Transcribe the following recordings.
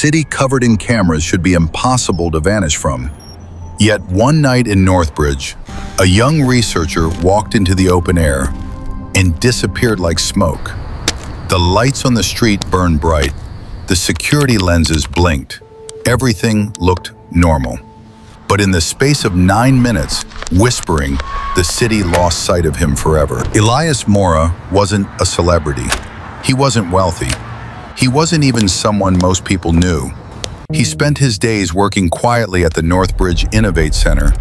city covered in cameras should be impossible to vanish from. Yet one night in Northbridge, a young researcher walked into the open air and disappeared like smoke. The lights on the street burned bright. The security lenses blinked. Everything looked normal. But in the space of 9 minutes, whispering, the city lost sight of him forever. Elias Mora wasn't a celebrity. He wasn't wealthy. He wasn't even someone most people knew. He spent his days working quietly at the Northbridge Innovate Center,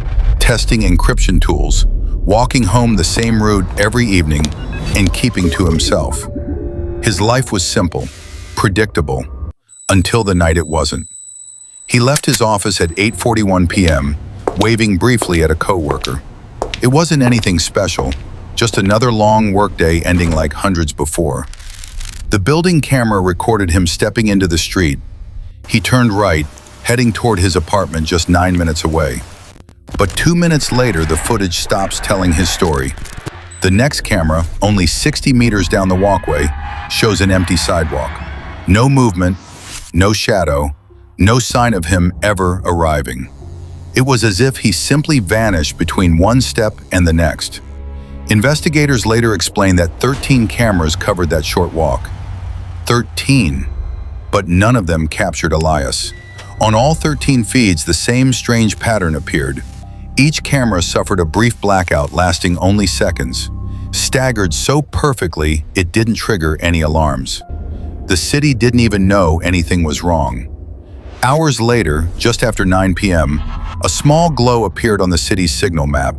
testing encryption tools, walking home the same route every evening, and keeping to himself. His life was simple, predictable, until the night it wasn't. He left his office at 8:41 p.m., waving briefly at a coworker. It wasn't anything special, just another long workday ending like hundreds before. The building camera recorded him stepping into the street. He turned right, heading toward his apartment just 9 minutes away. But 2 minutes later, the footage stops telling his story. The next camera, only 60 meters down the walkway, shows an empty sidewalk. No movement, no shadow, no sign of him ever arriving. It was as if he simply vanished between one step and the next. Investigators later explained that 13 cameras covered that short walk. 13, but none of them captured Elias. On all 13 feeds, the same strange pattern appeared. Each camera suffered a brief blackout lasting only seconds, staggered so perfectly it didn't trigger any alarms. The city didn't even know anything was wrong. Hours later, just after 9 p.m., a small glow appeared on the city's signal map,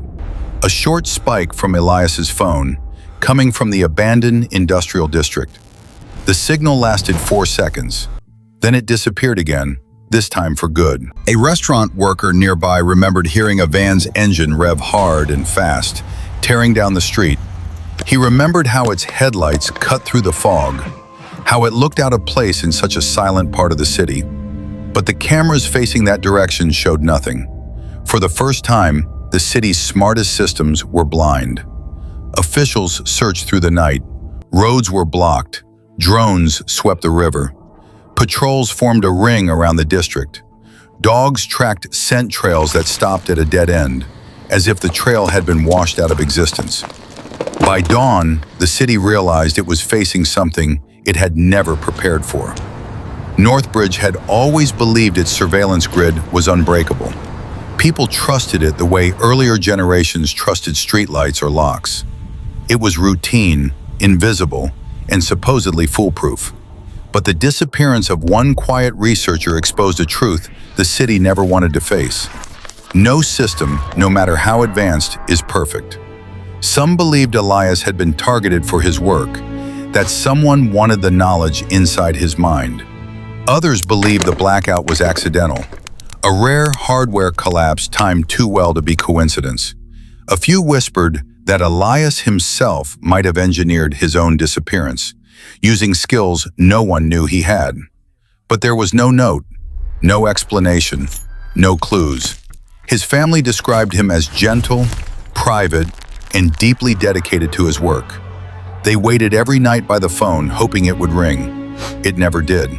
a short spike from Elias's phone, coming from the abandoned industrial district. The signal lasted 4 seconds. Then it disappeared again, this time for good. A restaurant worker nearby remembered hearing a van's engine rev hard and fast, tearing down the street. He remembered how its headlights cut through the fog, how it looked out of place in such a silent part of the city. But the cameras facing that direction showed nothing. For the first time, the city's smartest systems were blind. Officials searched through the night. Roads were blocked. Drones swept the river. Patrols formed a ring around the district. Dogs tracked scent trails that stopped at a dead end, as if the trail had been washed out of existence. By dawn, the city realized it was facing something it had never prepared for. Northbridge had always believed its surveillance grid was unbreakable. People trusted it the way earlier generations trusted streetlights or locks. It was routine, invisible, and supposedly foolproof. But the disappearance of one quiet researcher exposed a truth the city never wanted to face. No system, no matter how advanced, is perfect. Some believed Elias had been targeted for his work, that someone wanted the knowledge inside his mind. Others believed the blackout was accidental, a rare hardware collapse timed too well to be coincidence. A few whispered that Elias himself might have engineered his own disappearance, using skills no one knew he had. But there was no note, no explanation, no clues. His family described him as gentle, private, and deeply dedicated to his work. They waited every night by the phone, hoping it would ring. It never did.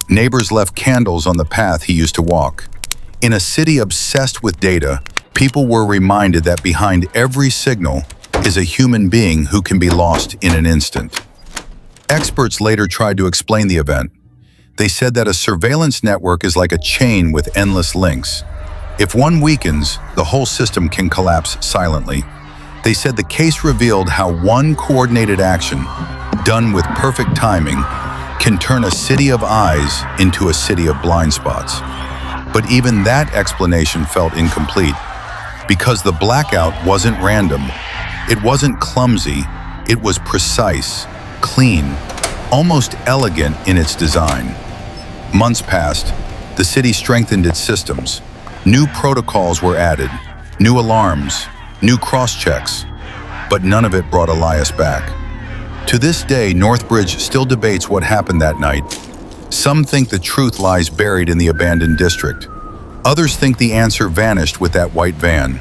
Neighbors left candles on the path he used to walk. In a city obsessed with data, people were reminded that behind every signal is a human being who can be lost in an instant. Experts later tried to explain the event. They said that a surveillance network is like a chain with endless links. If one weakens, the whole system can collapse silently. They said the case revealed how one coordinated action, done with perfect timing, can turn a city of eyes into a city of blind spots. But even that explanation felt incomplete, because the blackout wasn't random. It wasn't clumsy. It was precise, clean, almost elegant in its design. Months passed. The city strengthened its systems. New protocols were added, new alarms, new cross-checks, but none of it brought Elias back. To this day, Northbridge still debates what happened that night. Some think the truth lies buried in the abandoned district. Others think the answer vanished with that white van.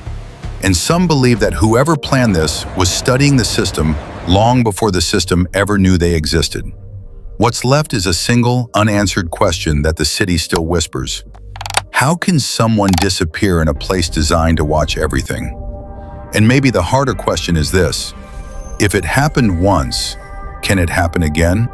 And some believe that whoever planned this was studying the system long before the system ever knew they existed. What's left is a single, unanswered question that the city still whispers. How can someone disappear in a place designed to watch everything? And maybe the harder question is this: if it happened once, can it happen again?